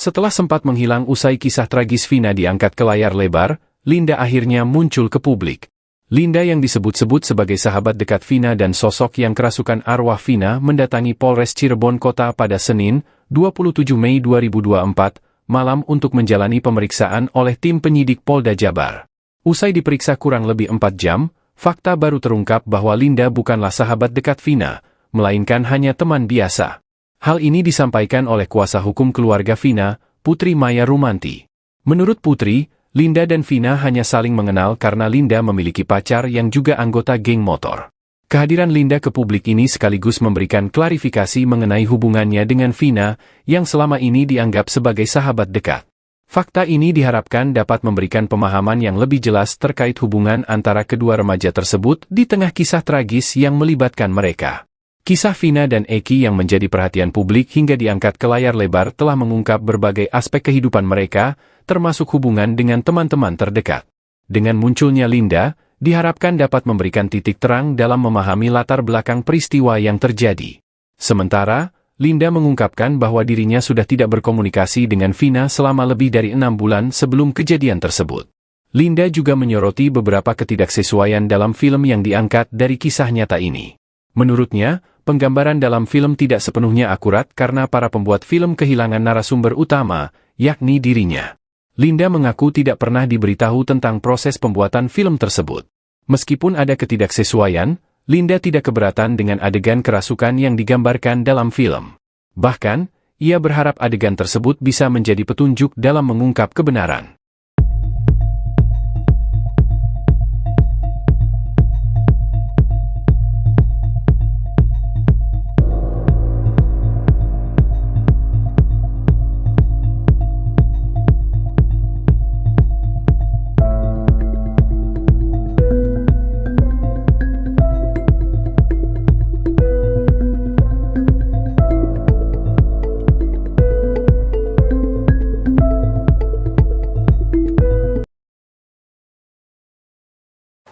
Setelah sempat menghilang usai kisah tragis Vina diangkat ke layar lebar, Linda akhirnya muncul ke publik. Linda yang disebut-sebut sebagai sahabat dekat Vina dan sosok yang kerasukan arwah Vina mendatangi Polres Cirebon Kota pada Senin, 27 Mei 2024, malam untuk menjalani pemeriksaan oleh tim penyidik Polda Jabar. Usai diperiksa kurang lebih 4 jam, fakta baru terungkap bahwa Linda bukanlah sahabat dekat Vina, melainkan hanya teman biasa. Hal ini disampaikan oleh kuasa hukum keluarga Vina, Putri Maya Rumanti. Menurut Putri, Linda dan Vina hanya saling mengenal karena Linda memiliki pacar yang juga anggota geng motor. Kehadiran Linda ke publik ini sekaligus memberikan klarifikasi mengenai hubungannya dengan Vina, yang selama ini dianggap sebagai sahabat dekat. Fakta ini diharapkan dapat memberikan pemahaman yang lebih jelas terkait hubungan antara kedua remaja tersebut di tengah kisah tragis yang melibatkan mereka. Kisah Vina dan Eki yang menjadi perhatian publik hingga diangkat ke layar lebar telah mengungkap berbagai aspek kehidupan mereka, termasuk hubungan dengan teman-teman terdekat. Dengan munculnya Linda, diharapkan dapat memberikan titik terang dalam memahami latar belakang peristiwa yang terjadi. Sementara, Linda mengungkapkan bahwa dirinya sudah tidak berkomunikasi dengan Vina selama lebih dari 6 bulan sebelum kejadian tersebut. Linda juga menyoroti beberapa ketidaksesuaian dalam film yang diangkat dari kisah nyata ini. Menurutnya, penggambaran dalam film tidak sepenuhnya akurat karena para pembuat film kehilangan narasumber utama, yakni dirinya. Linda mengaku tidak pernah diberitahu tentang proses pembuatan film tersebut. Meskipun ada ketidaksesuaian, Linda tidak keberatan dengan adegan kerasukan yang digambarkan dalam film. Bahkan, ia berharap adegan tersebut bisa menjadi petunjuk dalam mengungkap kebenaran.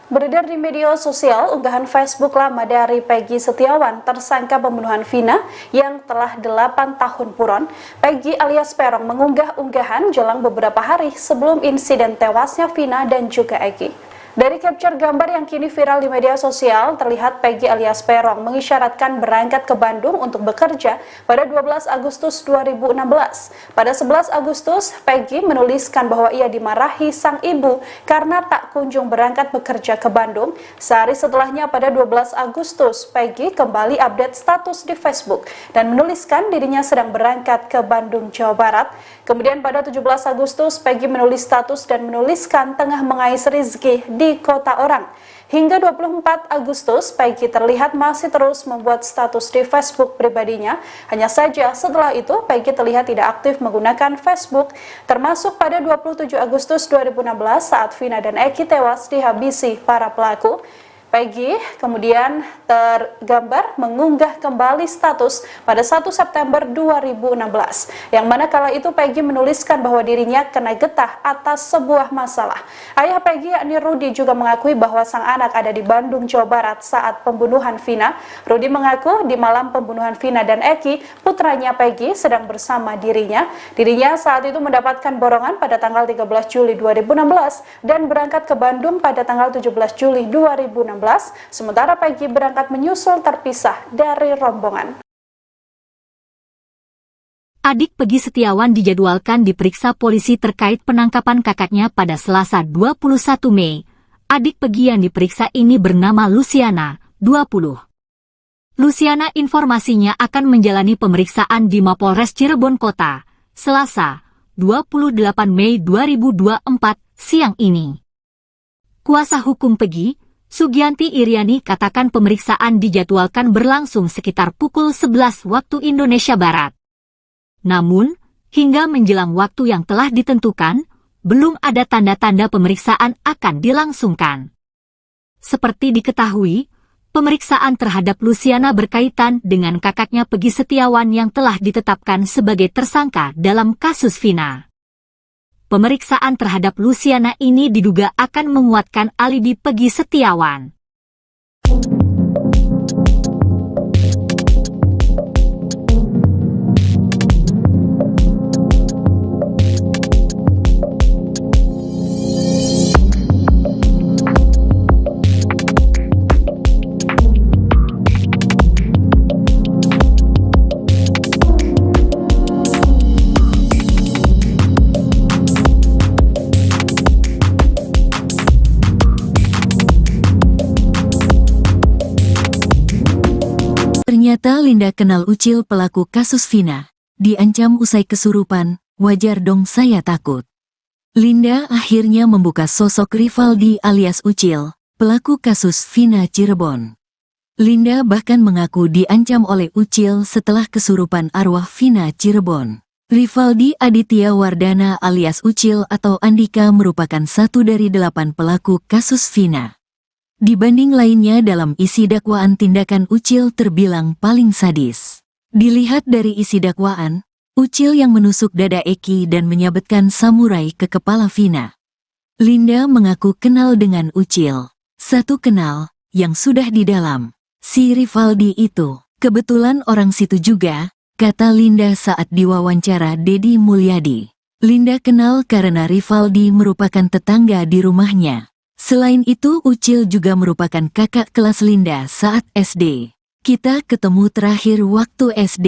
Beredar di media sosial unggahan Facebook lama dari Peggy Setiawan, tersangka pembunuhan Vina yang telah 8 tahun buron. Peggy alias Peron mengunggah unggahan jelang beberapa hari sebelum insiden tewasnya Vina dan juga Eki. Dari capture gambar yang kini viral di media sosial, terlihat Peggy alias Peron mengisyaratkan berangkat ke Bandung untuk bekerja pada 12 Agustus 2016. Pada 11 Agustus, Peggy menuliskan bahwa ia dimarahi sang ibu karena tak kunjung berangkat bekerja ke Bandung. Sehari setelahnya pada 12 Agustus, Peggy kembali update status di Facebook dan menuliskan dirinya sedang berangkat ke Bandung, Jawa Barat. Kemudian pada 17 Agustus, Peggy menulis status dan menuliskan tengah mengais rezeki di kota orang. Hingga 24 Agustus, Peggy terlihat masih terus membuat status di Facebook pribadinya. Hanya saja setelah itu, Peggy terlihat tidak aktif menggunakan Facebook, termasuk pada 27 Agustus 2016 saat Vina dan Eki tewas dihabisi para pelaku. Peggy kemudian tergambar mengunggah kembali status pada 1 September 2016, yang mana kala itu Peggy menuliskan bahwa dirinya kena getah atas sebuah masalah. Ayah Peggy yakni Rudi juga mengakui bahwa sang anak ada di Bandung, Jawa Barat saat pembunuhan Vina. Rudi mengaku di malam pembunuhan Vina dan Eki, putranya Peggy sedang bersama dirinya. Dirinya saat itu mendapatkan borongan pada tanggal 13 Juli 2016 dan berangkat ke Bandung pada tanggal 17 Juli 2016. Sementara Peggy berangkat menyusul terpisah dari rombongan. Adik Peggy Setiawan dijadwalkan diperiksa polisi terkait penangkapan kakaknya pada Selasa 21 Mei. Adik Peggy yang diperiksa ini bernama Luciana, 20. Luciana informasinya akan menjalani pemeriksaan di Mapolres Cirebon Kota, Selasa, 28 Mei 2024, siang ini. Kuasa hukum Peggy, Sugianti Iriani katakan pemeriksaan dijadwalkan berlangsung sekitar pukul 11 waktu Indonesia Barat. Namun, hingga menjelang waktu yang telah ditentukan, belum ada tanda-tanda pemeriksaan akan dilangsungkan. Seperti diketahui, pemeriksaan terhadap Luciana berkaitan dengan kakaknya Peggy Setiawan yang telah ditetapkan sebagai tersangka dalam kasus Vina. Pemeriksaan terhadap Luciana ini diduga akan menguatkan alibi Peggy Setiawan. Ternyata Linda kenal Ucil pelaku kasus Vina. Diancam usai kesurupan, wajar dong saya takut. Linda akhirnya membuka sosok Rivaldi alias Ucil, pelaku kasus Vina Cirebon. Linda bahkan mengaku diancam oleh Ucil setelah kesurupan arwah Vina Cirebon. Rivaldi Aditya Wardana alias Ucil atau Andika merupakan satu dari 8 pelaku kasus Vina. Dibanding lainnya dalam isi dakwaan tindakan Ucil terbilang paling sadis. Dilihat dari isi dakwaan, Ucil yang menusuk dada Eki dan menyabetkan samurai ke kepala Vina. Linda mengaku kenal dengan Ucil. Satu kenal, yang sudah di dalam. Si Rivaldi itu, kebetulan orang situ juga, kata Linda saat diwawancara Deddy Mulyadi. Linda kenal karena Rivaldi merupakan tetangga di rumahnya. Selain itu Ucil juga merupakan kakak kelas Linda saat SD. Kita ketemu terakhir waktu SD.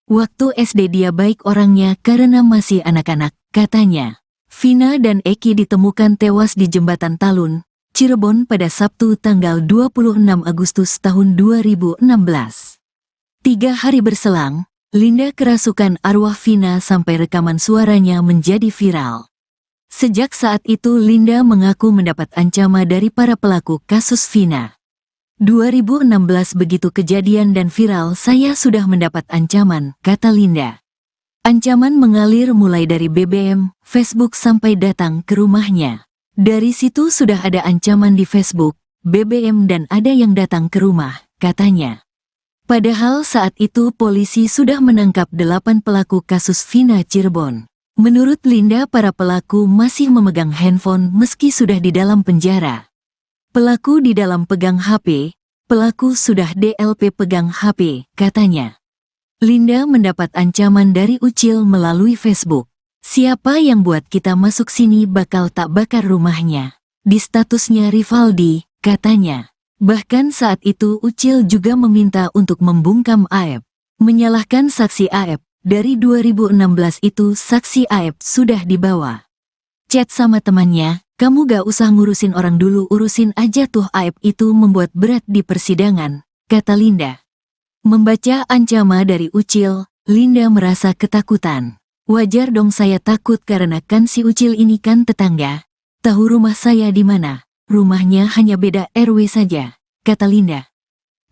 Waktu SD dia baik orangnya karena masih anak-anak, katanya. Vina dan Eki ditemukan tewas di Jembatan Talun, Cirebon pada Sabtu tanggal 26 Agustus tahun 2016. 3 hari berselang, Linda kerasukan arwah Vina sampai rekaman suaranya menjadi viral. Sejak saat itu Linda mengaku mendapat ancaman dari para pelaku kasus Vina. 2016 begitu kejadian dan viral saya sudah mendapat ancaman, kata Linda. Ancaman mengalir mulai dari BBM, Facebook sampai datang ke rumahnya. Dari situ sudah ada ancaman di Facebook, BBM dan ada yang datang ke rumah, katanya. Padahal saat itu polisi sudah menangkap 8 pelaku kasus Vina Cirebon. Menurut Linda para pelaku masih memegang handphone meski sudah di dalam penjara. Pelaku di dalam pegang HP, pelaku sudah DLP pegang HP, katanya. Linda mendapat ancaman dari Ucil melalui Facebook. Siapa yang buat kita masuk sini bakal tak bakar rumahnya. Di statusnya Rivaldi, katanya. Bahkan saat itu Ucil juga meminta untuk membungkam aib. Menyalahkan saksi aib. Dari 2016 itu saksi aib sudah dibawa. Chat sama temannya, kamu gak usah ngurusin orang dulu urusin aja tuh aib itu membuat berat di persidangan, kata Linda. Membaca ancaman dari Ucil, Linda merasa ketakutan. Wajar dong saya takut karena kan si Ucil ini kan tetangga. Tahu rumah saya di mana? Rumahnya hanya beda RW saja, kata Linda.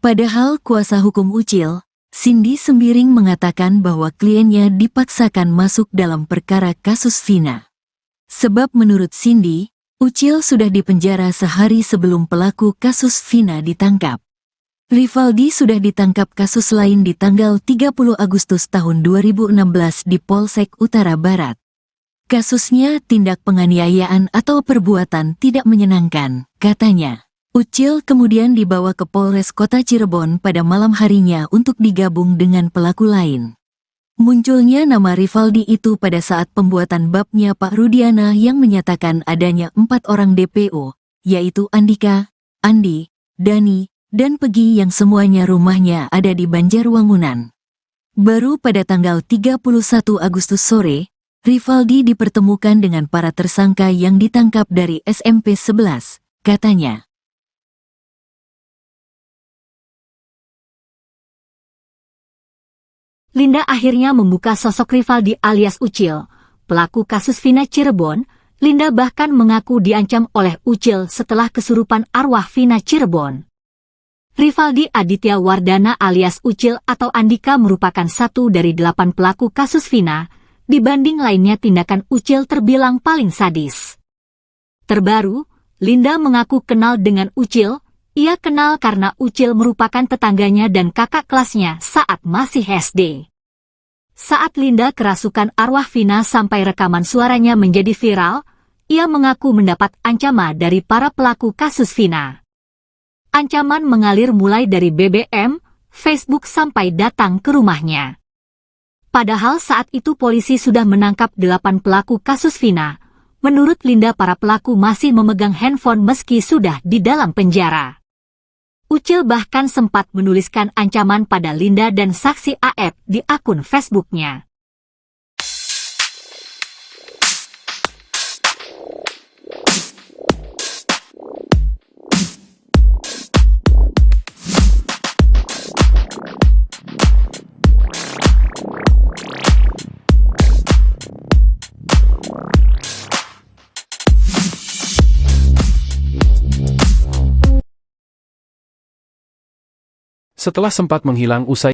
Padahal kuasa hukum Ucil, Cindy Sembiring mengatakan bahwa kliennya dipaksakan masuk dalam perkara kasus Vina. Sebab menurut Cindy, Ucil sudah dipenjara sehari sebelum pelaku kasus Vina ditangkap. Rivaldi sudah ditangkap kasus lain di tanggal 30 Agustus tahun 2016 di Polsek Utara Barat. Kasusnya tindak penganiayaan atau perbuatan tidak menyenangkan, katanya. Ucil kemudian dibawa ke Polres Kota Cirebon pada malam harinya untuk digabung dengan pelaku lain. Munculnya nama Rivaldi itu pada saat pembuatan babnya Pak Rudiana yang menyatakan adanya 4 orang DPO, yaitu Andika, Andi, Dani, dan Pegi yang semuanya rumahnya ada di Banjarwangunan. Baru pada tanggal 31 Agustus sore, Rivaldi dipertemukan dengan para tersangka yang ditangkap dari SMP 11, katanya. Linda akhirnya membuka sosok Rivaldi alias Ucil. Pelaku kasus Vina Cirebon, Linda bahkan mengaku diancam oleh Ucil setelah kesurupan arwah Vina Cirebon. Rivaldi Aditya Wardana alias Ucil atau Andika merupakan satu dari 8 pelaku kasus Vina, dibanding lainnya tindakan Ucil terbilang paling sadis. Terbaru, Linda mengaku kenal dengan Ucil. Ia kenal karena Ucil merupakan tetangganya dan kakak kelasnya saat masih SD. Saat Linda kerasukan arwah Vina sampai rekaman suaranya menjadi viral, ia mengaku mendapat ancaman dari para pelaku kasus Vina. Ancaman mengalir mulai dari BBM, Facebook sampai datang ke rumahnya. Padahal saat itu polisi sudah menangkap 8 pelaku kasus Vina. Menurut Linda para pelaku masih memegang handphone meski sudah di dalam penjara. Ucil bahkan sempat menuliskan ancaman pada Linda dan saksi AF di akun Facebook-nya. Setelah sempat menghilang usai